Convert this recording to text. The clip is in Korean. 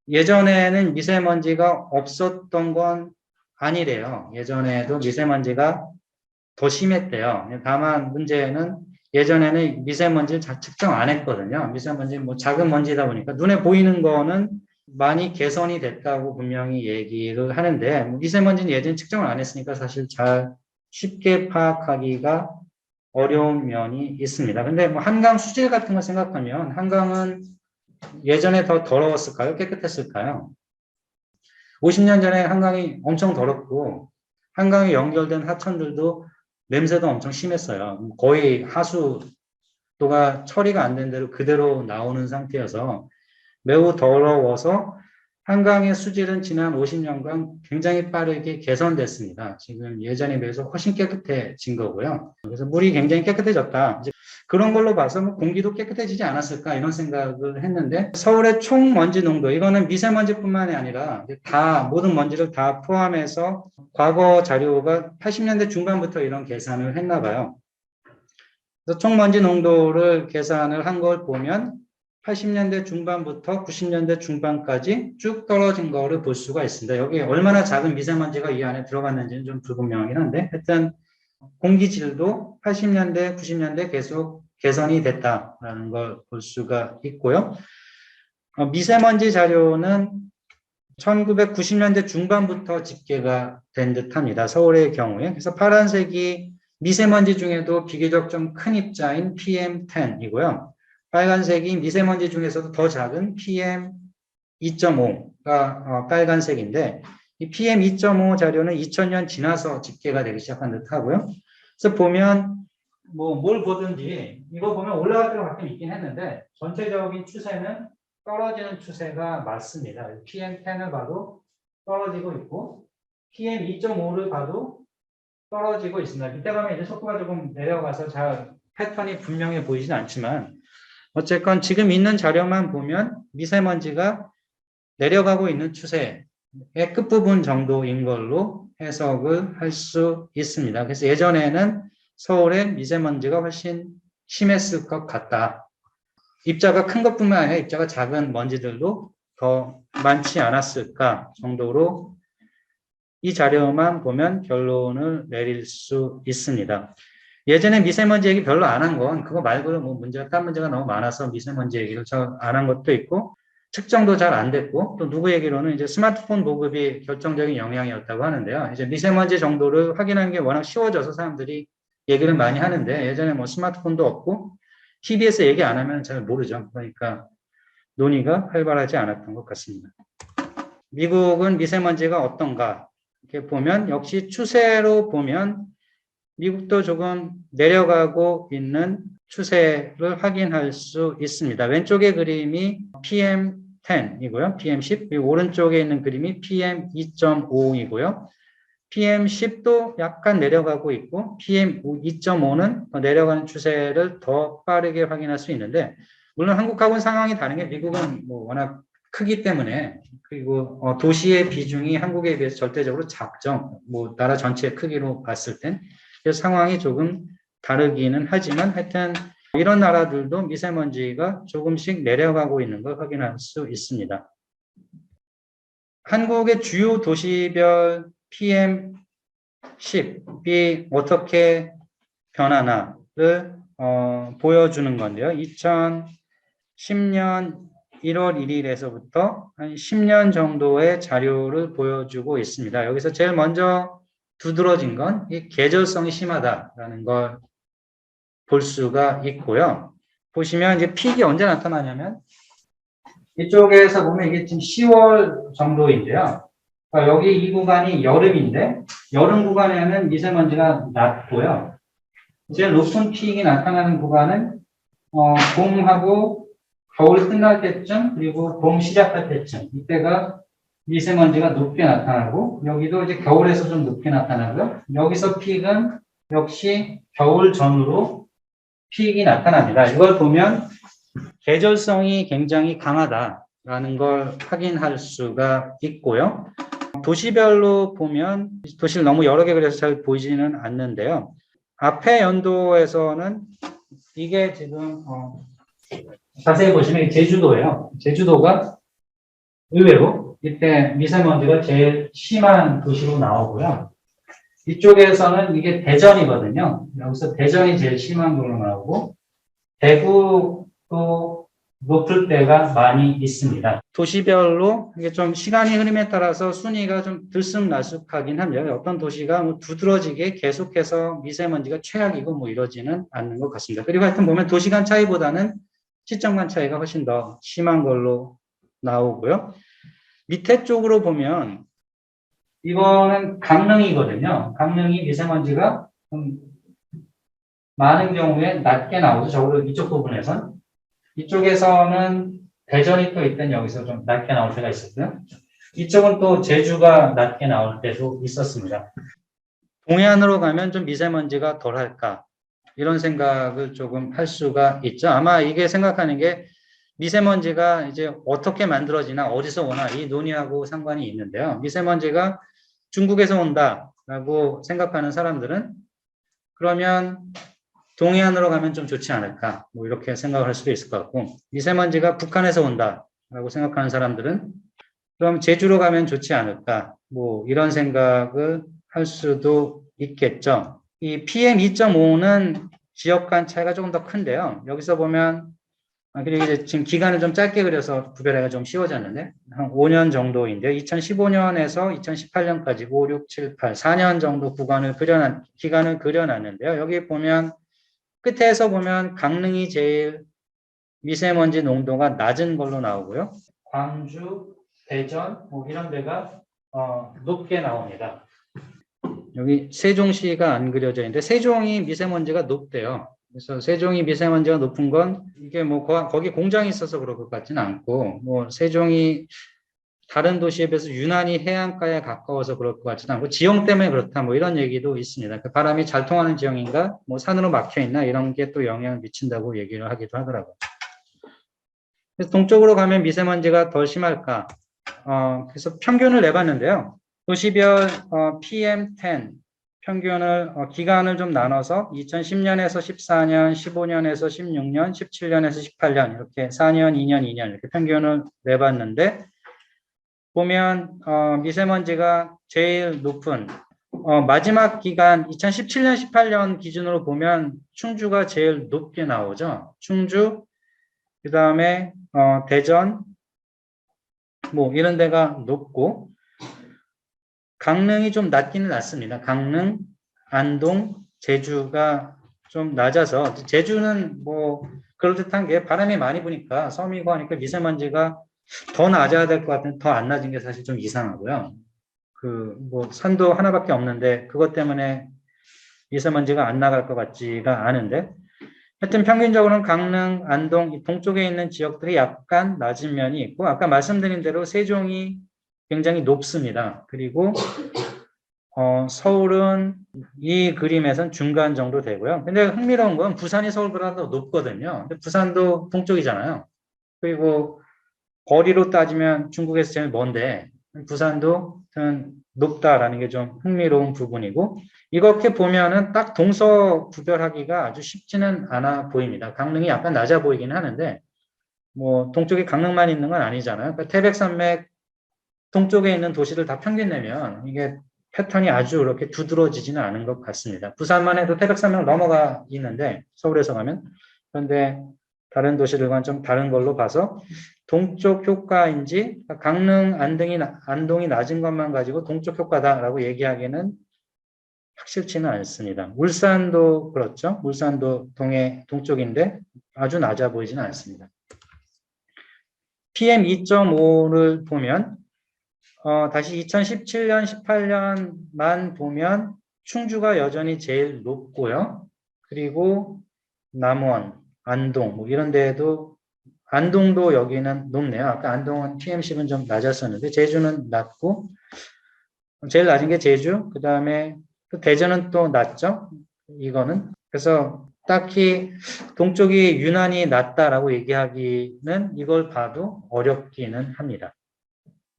예전에는 미세먼지가 없었던 건 아니래요. 예전에도 미세먼지가 더 심했대요. 다만 문제는 예전에는 미세먼지를 잘 측정 안 했거든요. 미세먼지 뭐 작은 먼지다 보니까 눈에 보이는 거는 많이 개선이 됐다고 분명히 얘기를 하는데 미세먼지는 예전에 측정을 안 했으니까 사실 잘 쉽게 파악하기가 어려운 면이 있습니다. 근데 뭐 한강 수질 같은 거 생각하면 한강은 예전에 더 더러웠을까요? 깨끗했을까요? 50년 전에 한강이 엄청 더럽고 한강에 연결된 하천들도 냄새도 엄청 심했어요. 거의 하수도가 처리가 안 된 대로 그대로 나오는 상태여서 매우 더러워서 한강의 수질은 지난 50년간 굉장히 빠르게 개선됐습니다. 지금 예전에 비해서 훨씬 깨끗해진 거고요. 그래서 물이 굉장히 깨끗해졌다. 이제 그런 걸로 봐서 뭐 공기도 깨끗해지지 않았을까 이런 생각을 했는데 서울의 총 먼지 농도 이거는 미세먼지뿐만이 아니라 다 모든 먼지를 다 포함해서 과거 자료가 80년대 중반부터 이런 계산을 했나 봐요. 그래서 총 먼지 농도를 계산을 한 걸 보면 80년대 중반부터 90년대 중반까지 쭉 떨어진 거를 볼 수가 있습니다. 여기 얼마나 작은 미세먼지가 이 안에 들어갔는지는 좀 불분명하긴 한데 하여튼 공기질도 80년대, 90년대 계속 개선이 됐다라는 걸 볼 수가 있고요. 미세먼지 자료는 1990년대 중반부터 집계가 된 듯합니다. 서울의 경우에. 그래서 파란색이 미세먼지 중에도 비교적 좀 큰 입자인 PM10이고요. 빨간색이 미세먼지 중에서도 더 작은 PM2.5가 빨간색인데 이 PM2.5 자료는 2000년 지나서 집계가 되기 시작한 듯하고요. 그래서 보면 뭐 뭘 보든지 이거 보면 올라갈 때가 가끔 있긴 했는데 전체적인 추세는 떨어지는 추세가 맞습니다. PM10을 봐도 떨어지고 있고 PM2.5를 봐도 떨어지고 있습니다. 밑에 가면 이제 속도가 조금 내려가서 잘 패턴이 분명해 보이진 않지만 어쨌건 지금 있는 자료만 보면 미세먼지가 내려가고 있는 추세의 끝부분 정도인 걸로 해석을 할 수 있습니다. 그래서 예전에는 서울의 미세먼지가 훨씬 심했을 것 같다. 입자가 큰 것뿐만 아니라 입자가 작은 먼지들도 더 많지 않았을까 정도로 이 자료만 보면 결론을 내릴 수 있습니다. 예전에 미세먼지 얘기 별로 안 한 건 그거 말고도 뭐 문제가 딴 문제가 너무 많아서 미세먼지 얘기를 잘 안 한 것도 있고 측정도 잘 안 됐고 또 누구 얘기로는 이제 스마트폰 보급이 결정적인 영향이었다고 하는데요. 이제 미세먼지 정도를 확인하는 게 워낙 쉬워져서 사람들이 얘기를 많이 하는데 예전에 뭐 스마트폰도 없고 TV에서 얘기 안 하면 잘 모르죠. 그러니까 논의가 활발하지 않았던 것 같습니다. 미국은 미세먼지가 어떤가? 이렇게 보면 역시 추세로 보면 미국도 조금 내려가고 있는 추세를 확인할 수 있습니다. 왼쪽의 그림이 PM10이고요. PM10. 그리고 오른쪽에 있는 그림이 PM2.5이고요. PM10도 약간 내려가고 있고 PM2.5는 내려가는 추세를 더 빠르게 확인할 수 있는데 물론 한국하고는 상황이 다른 게 미국은 뭐 워낙 크기 때문에 그리고 도시의 비중이 한국에 비해서 절대적으로 작죠. 뭐 나라 전체 크기로 봤을 땐 그래서 상황이 조금 다르기는 하지만 하여튼 이런 나라들도 미세먼지가 조금씩 내려가고 있는 걸 확인할 수 있습니다. 한국의 주요 도시별 PM10이 어떻게 변하나를 보여주는 건데요. 2010년 1월 1일에서부터 한 10년 정도의 자료를 보여주고 있습니다. 여기서 제일 먼저 두드러진 건 이 계절성이 심하다라는 걸 볼 수가 있고요. 보시면 이제 픽이 언제 나타나냐면 이쪽에서 보면 이게 지금 10월 정도인데요. 그러니까 여기 이 구간이 여름인데 여름 구간에는 미세먼지가 낮고요. 제일 높은 픽이 나타나는 구간은 봄하고 겨울 끝날 때쯤 그리고 봄 시작할 때쯤 이때가 미세먼지가 높게 나타나고 여기도 이제 겨울에서 좀 높게 나타나고요. 여기서 픽은 역시 겨울 전후로 픽이 나타납니다. 이걸 보면 계절성이 굉장히 강하다라는 걸 확인할 수가 있고요. 도시별로 보면 도시를 너무 여러 개 그려서 잘 보이지는 않는데요. 앞에 연도에서는 이게 지금 자세히 보시면 제주도예요. 제주도가 의외로 이때 미세먼지가 제일 심한 도시로 나오고요. 이쪽에서는 이게 대전이거든요. 여기서 대전이 제일 심한 걸로 나오고 대구도 높을 때가 많이 있습니다. 도시별로 이게 좀 시간이 흐름에 따라서 순위가 좀 들쑥날쑥하긴 합니다. 어떤 도시가 뭐 두드러지게 계속해서 미세먼지가 최악이고 뭐 이러지는 않는 것 같습니다. 그리고 하여튼 보면 도시 간 차이보다는 시점 간 차이가 훨씬 더 심한 걸로 나오고요. 밑에 쪽으로 보면 이거는 강릉이거든요. 강릉이 미세먼지가 좀 많은 경우에 낮게 나오죠. 적어도 이쪽 부분에선. 이쪽에서는 대전이 또 있던 여기서 좀 낮게 나올 때가 있었고요. 이쪽은 또 제주가 낮게 나올 때도 있었습니다. 동해안으로 가면 좀 미세먼지가 덜할까 이런 생각을 조금 할 수가 있죠. 아마 이게 생각하는 게 미세먼지가 이제 어떻게 만들어지나 어디서 오나 이 논의하고 상관이 있는데요. 미세먼지가 중국에서 온다라고 생각하는 사람들은 그러면 동해안으로 가면 좀 좋지 않을까 뭐 이렇게 생각을 할 수도 있을 것 같고 미세먼지가 북한에서 온다라고 생각하는 사람들은 그럼 제주로 가면 좋지 않을까 뭐 이런 생각을 할 수도 있겠죠. 이 PM2.5는 지역 간 차이가 조금 더 큰데요. 여기서 보면 그리고 이제 지금 기간을 좀 짧게 그려서 구별하기가 좀 쉬워졌는데 한 5년 정도인데요. 2015년에서 2018년까지 5, 6, 7, 8, 4년 정도 기간을 그려놨는데요. 여기 보면 끝에서 보면 강릉이 제일 미세먼지 농도가 낮은 걸로 나오고요. 광주, 대전 뭐 이런 데가 높게 나옵니다. 여기 세종시가 안 그려져 있는데 세종이 미세먼지가 높대요. 그래서 세종이 미세먼지가 높은 건 이게 뭐 거기 공장이 있어서 그럴 것 같지는 않고 뭐 세종이 다른 도시에 비해서 유난히 해안가에 가까워서 그럴 것 같지는 않고 지형 때문에 그렇다 뭐 이런 얘기도 있습니다. 그 바람이 잘 통하는 지형인가 뭐 산으로 막혀 있나 이런 게 또 영향을 미친다고 얘기를 하기도 하더라고요. 그래서 동쪽으로 가면 미세먼지가 더 심할까? 그래서 평균을 내봤는데요. 도시별 PM10 평균을 기간을 좀 나눠서 2010년에서 14년, 15년에서 16년, 17년에서 18년 이렇게 4년, 2년, 2년 이렇게 평균을 내봤는데 보면 미세먼지가 제일 높은 마지막 기간 2017년, 18년 기준으로 보면 충주가 제일 높게 나오죠. 충주, 그 다음에 대전, 뭐 이런 데가 높고 강릉이 좀 낮기는 낮습니다. 강릉, 안동, 제주가 좀 낮아서 제주는 뭐 그럴듯한 게 바람이 많이 부니까 섬이고 하니까 미세먼지가 더 낮아야 될 것 같은데 더 안 낮은 게 사실 좀 이상하고요. 그 뭐 산도 하나밖에 없는데 그것 때문에 미세먼지가 안 나갈 것 같지가 않은데 하여튼 평균적으로는 강릉, 안동, 동쪽에 있는 지역들이 약간 낮은 면이 있고 아까 말씀드린 대로 세종이 굉장히 높습니다. 그리고 서울은 이 그림에선 중간 정도 되고요. 근데 흥미로운 건 부산이 서울보다 더 높거든요. 근데 부산도 동쪽이잖아요. 그리고 거리로 따지면 중국에서 제일 먼데 부산도 높다라는 게 좀 흥미로운 부분이고 이렇게 보면은 딱 동서 구별하기가 아주 쉽지는 않아 보입니다. 강릉이 약간 낮아 보이긴 하는데 뭐 동쪽에 강릉만 있는 건 아니잖아요. 그러니까 태백산맥 동쪽에 있는 도시들 다 평균 내면 이게 패턴이 아주 이렇게 두드러지지는 않은 것 같습니다. 부산만 해도 태백산맥 넘어가 있는데 서울에서 가면 그런데 다른 도시들과는 좀 다른 걸로 봐서 동쪽 효과인지 강릉 안동이 낮은 것만 가지고 동쪽 효과다라고 얘기하기는 확실치는 않습니다. 울산도 그렇죠. 울산도 동쪽인데 아주 낮아 보이지는 않습니다. PM2.5를 보면 다시 2017년, 18년만 보면 충주가 여전히 제일 높고요. 그리고 남원, 안동 뭐 이런 데에도 안동도 여기는 높네요. 아까 안동은 PM10은 좀 낮았었는데 제주는 낮고 제일 낮은 게 제주, 그 다음에 대전은 또 낮죠. 이거는 그래서 딱히 동쪽이 유난히 낮다라고 얘기하기는 이걸 봐도 어렵기는 합니다.